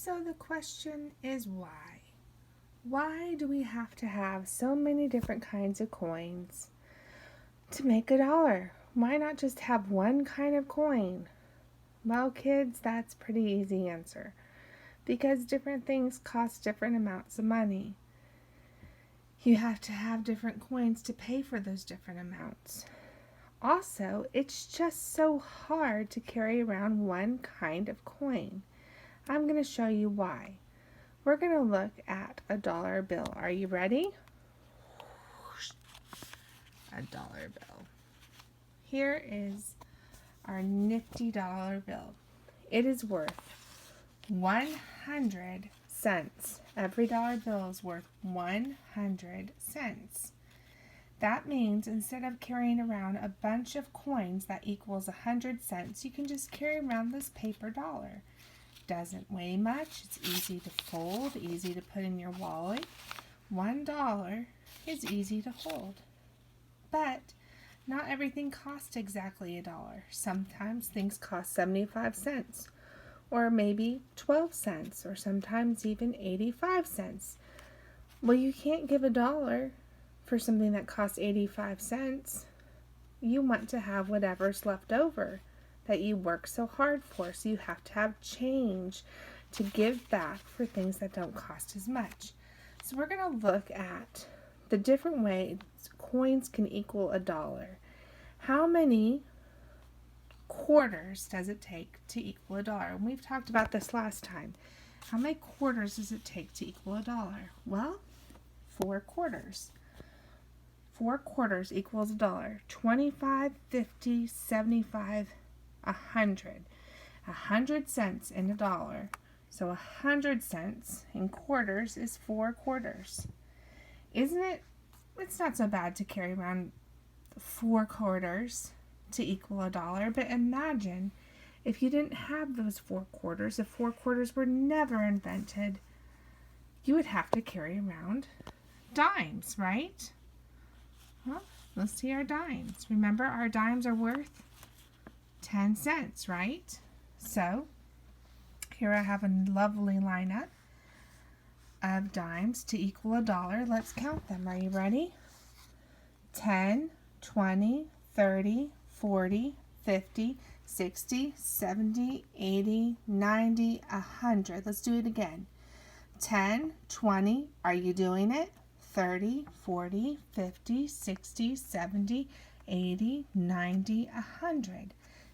So the question is why? Why do we have to have so many different kinds of coins to make a dollar? Why not just have one kind of coin? Well, kids, that's a pretty easy answer. Because different things cost different amounts of money. You have to have different coins to pay for those different amounts. Also, it's just so hard to carry around one kind of coin. I'm going to show you why. We're going to look at a dollar bill. Are you ready? A dollar bill. Here is our nifty dollar bill. It is worth 100 cents. Every dollar bill is worth 100 cents. That means instead of carrying around a bunch of coins that equals 100 cents, you can just carry around this paper dollar. Doesn't weigh much. It's easy to fold, easy to put in your wallet. $1 is easy to hold. But not everything costs exactly $1. Sometimes things cost 75 cents, or maybe 12 cents, or sometimes even 85 cents. Well, you can't give $1 for something that costs 85 cents. You want to have whatever's left over that you work so hard for, so you have to have change to give back for things that don't cost as much. So we're going to look at the different ways coins can equal $1. How many quarters does it take to equal $1? And we've talked about this last time. How many quarters does it take to equal $1? Well, 4 quarters. 4 quarters equals $1. 25, 50, 75, 100. 100 cents in $1. So 100 cents in quarters is 4 quarters. Isn't it? It's not so bad to carry around 4 quarters to equal $1, but imagine if you didn't have those 4 quarters, if 4 quarters were never invented, you would have to carry around dimes, right? Well, let's see our dimes. Remember, our dimes are worth 10 cents, right? So here I have a lovely lineup of dimes to equal $1. Let's count them. Are you ready? 10, 20, 30, 40, 50, 60, 70, 80, 90, 100. Let's do it again. 10, 20, are you doing it? 30, 40, 50, 60, 70, 80, 90, 100.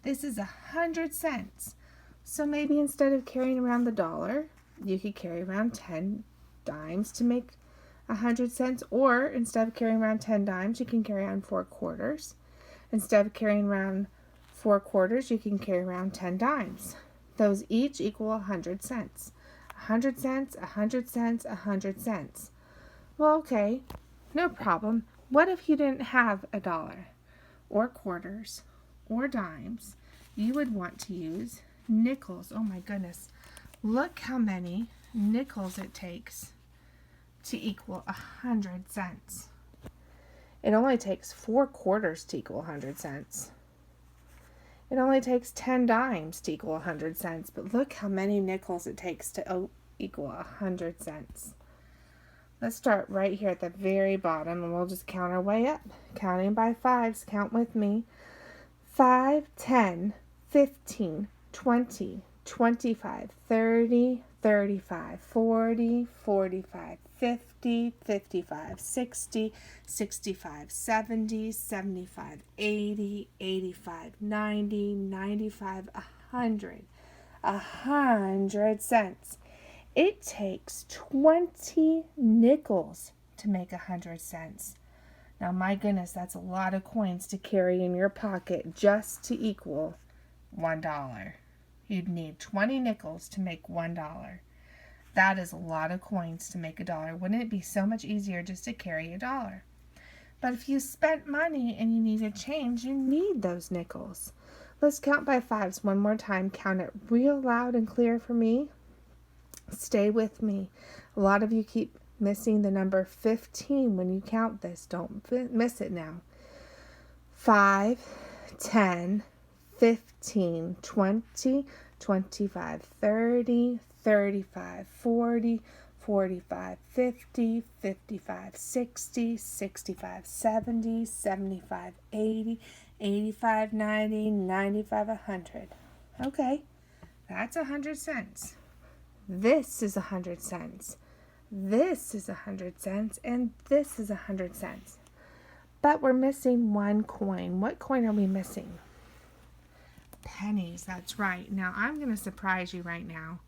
This is 100 cents. So maybe instead of carrying around the $1, you could carry around 10 dimes to make 100 cents. Or instead of carrying around 10 dimes, you can carry around 4 quarters. Instead of carrying around 4 quarters, you can carry around 10 dimes. Those each equal 100 cents. 100 cents, 100 cents, 100 cents. Well, okay, no problem. What if you didn't have $1 or quarters or dimes? You would want to use nickels. Oh my goodness. Look how many nickels it takes to equal 100 cents. It only takes 4 quarters to equal 100 cents. It only takes 10 dimes to equal 100 cents, but look how many nickels it takes to equal 100 cents. Let's start right here at the very bottom, and we'll just count our way up. Counting by fives, count with me. 5, 10, 15, 20, 25, 30, 35, 40, 45, 50, 55, 60, 65, 70, 75, 80, 85, 90, 95, 100. 100 cents. It takes 20 nickels to make 100 cents. Now, my goodness, that's a lot of coins to carry in your pocket just to equal $1. You'd need 20 nickels to make $1. That is a lot of coins to make $1. Wouldn't it be so much easier just to carry $1? But if you spent money and you needed change, you need those nickels. Let's count by fives one more time. Count it real loud and clear for me. Stay with me. A lot of you keep missing the number 15 when you count this. Don't miss it now. 5, 10, 15, 20, 25, 30, 35, 40, 45, 50, 55, 60, 65, 70, 75, 80, 85, 90, 95, 100. Okay, that's 100 cents. This is 100 cents. This is 100 cents, and this is 100 cents. But we're missing one coin. What coin are we missing? Pennies, that's right. Now, I'm going to surprise you right now.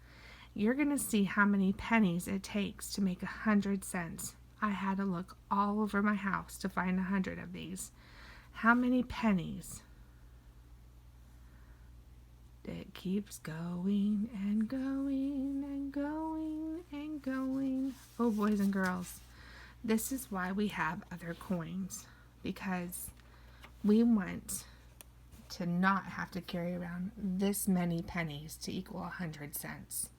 You're going to see how many pennies it takes to make 100 cents. I had to look all over my house to find 100 of these. How many pennies? It keeps going and going and going and going. Oh, boys and girls, this is why we have other coins, because we want to not have to carry around this many pennies to equal 100 cents.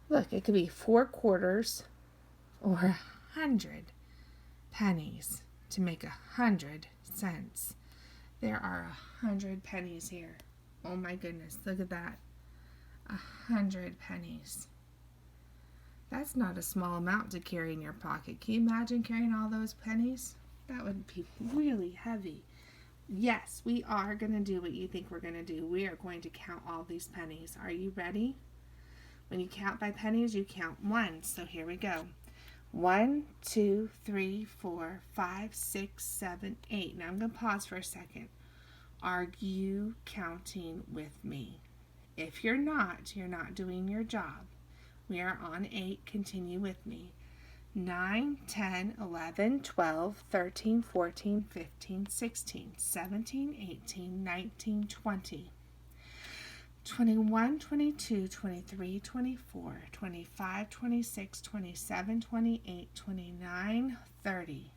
Look, it could be 4 quarters or 100 pennies to make 100 cents. There are 100 pennies here. Oh my goodness, look at that. 100 pennies. That's not a small amount to carry in your pocket. Can you imagine carrying all those pennies? That would be really heavy. Yes, we are going to do what you think we're going to do. We are going to count all these pennies. Are you ready? When you count by pennies, you count one. So here we go. 1, 2, 3, 4, 5, 6, 7, 8. Now I'm going to pause for a second. Are you counting with me? If you're not doing your job. We are on 8. Continue with me. 9, 10, 11, 12, 13, 14, 15, 16, 17, 18, 19, 20, 21, 22, 23, 24, 25, 26, 27, 28, 29, 30,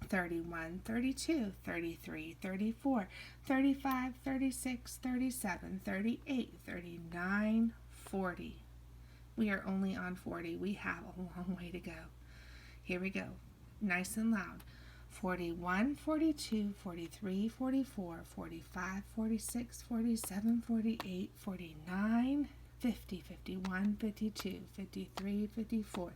31, 32, 33, 34, 35, 36, 37, 38, 39, 40. We are only on 40. We have a long way to go. Here we go. Nice and loud. 41, 42, 43, 44, 45, 46, 47, 48, 49, 50, 51, 52, 53, 54,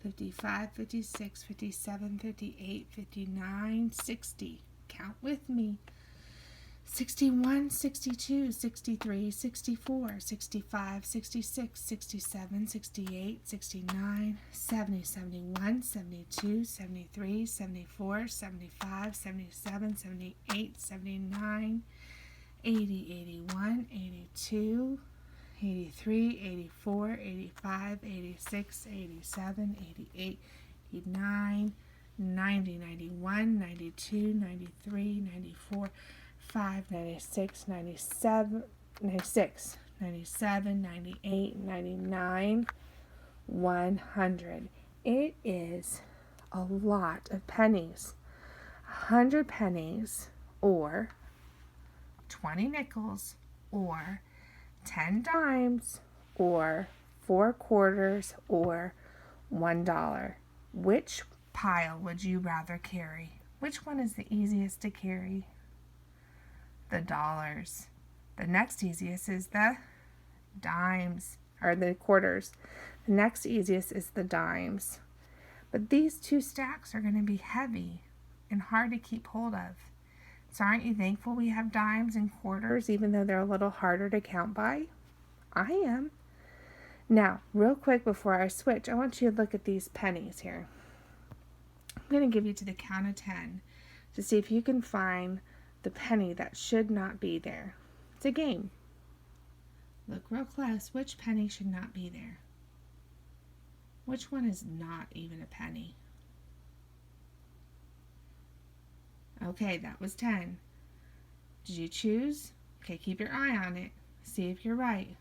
55, 56, 57, 58, 59, 60. Count with me. 61, 62, 63, 64, 65, 66, 67, 68, 69, 70, 71, 72, 73, 74, 75, 77, 78, 79, 80, 81, 82, 83, 84, 85, 86, 87, 88, 89, 90, 91, 92, 93, 94, 5, 96, 97, 96, 97, 98, 99, 100. It is a lot of pennies. 100 pennies, or 20 nickels, or 10 dimes, or 4 quarters, or $1. Which pile would you rather carry? Which one is the easiest to carry? The dollars. The next easiest is the dimes, or the quarters. The next easiest is the dimes. But these two stacks are going to be heavy and hard to keep hold of. So aren't you thankful we have dimes and quarters, even though they're a little harder to count by? I am. Now, real quick before I switch, I want you to look at these pennies here. I'm going to give you to the count of 10 to see if you can find the penny that should not be there. It's a game. Look real close. Which penny should not be there? Which one is not even a penny? Okay, that was 10. Did you choose? Okay, keep your eye on it. See if you're right.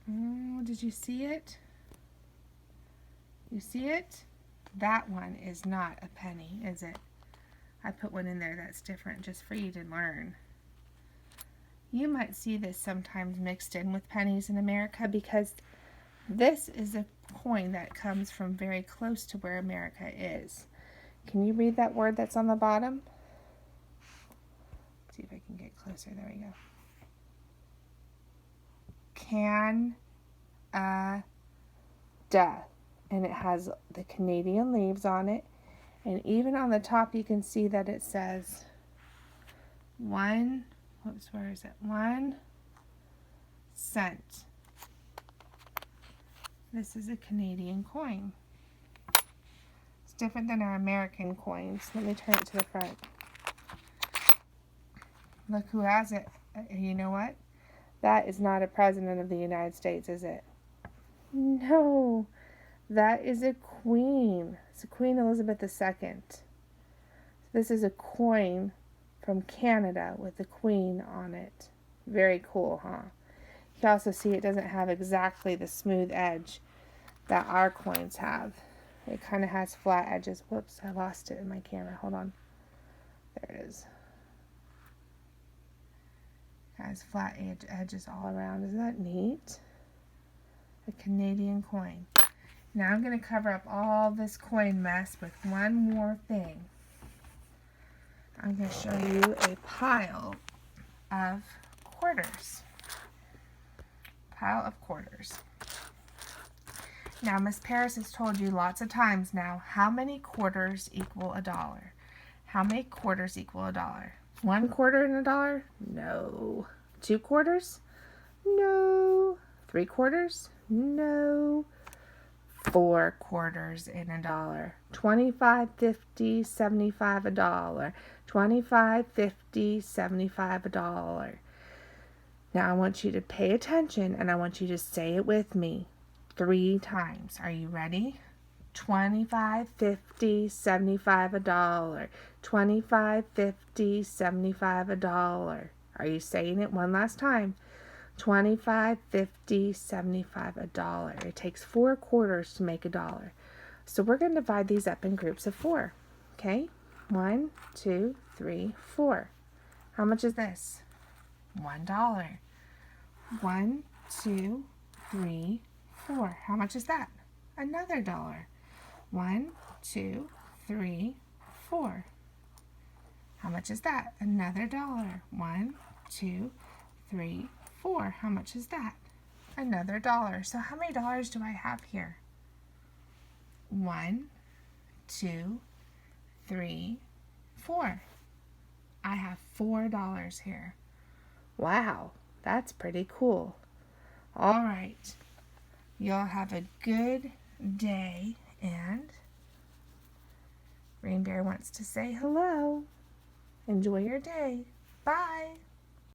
Oh, did you see it? You see it? That one is not a penny, is it? I put one in there that's different just for you to learn. You might see this sometimes mixed in with pennies in America because this is a coin that comes from very close to where America is. Can you read that word that's on the bottom? See if I can get closer. There we go. Canada. And it has the Canadian leaves on it. And even on the top you can see that it says 1 cent. This is a Canadian coin. It's different than our American coins. Let me turn it to the front. Look who has it. You know what? That is not a president of the United States, is it? No. That is a queen. It's Queen Elizabeth II. This is a coin from Canada with the queen on it. Very cool, huh? You can also see it doesn't have exactly the smooth edge that our coins have. It kind of has flat edges. Whoops, I lost it in my camera. Hold on. There it is. It has flat edges all around. Isn't that neat? A Canadian coin. Now I'm going to cover up all this coin mess with one more thing. I'm going to show you a pile of quarters. Pile of quarters. Now, Miss Parris has told you lots of times now, how many quarters equal $1? How many quarters equal $1? 1 quarter in $1? No. 2 quarters? No. 3 quarters? No. 4 quarters in $1. 25, 50, 75 $1. 25, 50, 75 $1. Now I want you to pay attention and I want you to say it with me 3 times. Are you ready? 25, 50, 75 $1. 25, 50, 75 $1. Are you saying it one last time? 25, 50, 75 $1. It takes 4 quarters to make $1. So we're going to divide these up in groups of 4. Okay? 1, 2, 3, 4. How much is this? $1. 1, 2, 3, 4. How much is that? Another $1. 1, 2, 3, 4. How much is that? Another $1. 1, 2, 3, 4. How much is that? Another $1. So how many dollars do I have here? 1, 2, 3, 4. I have $4 here. Wow, that's pretty cool. All right. Y'all have a good day, and Rainbear wants to say hello. Enjoy your day. Bye.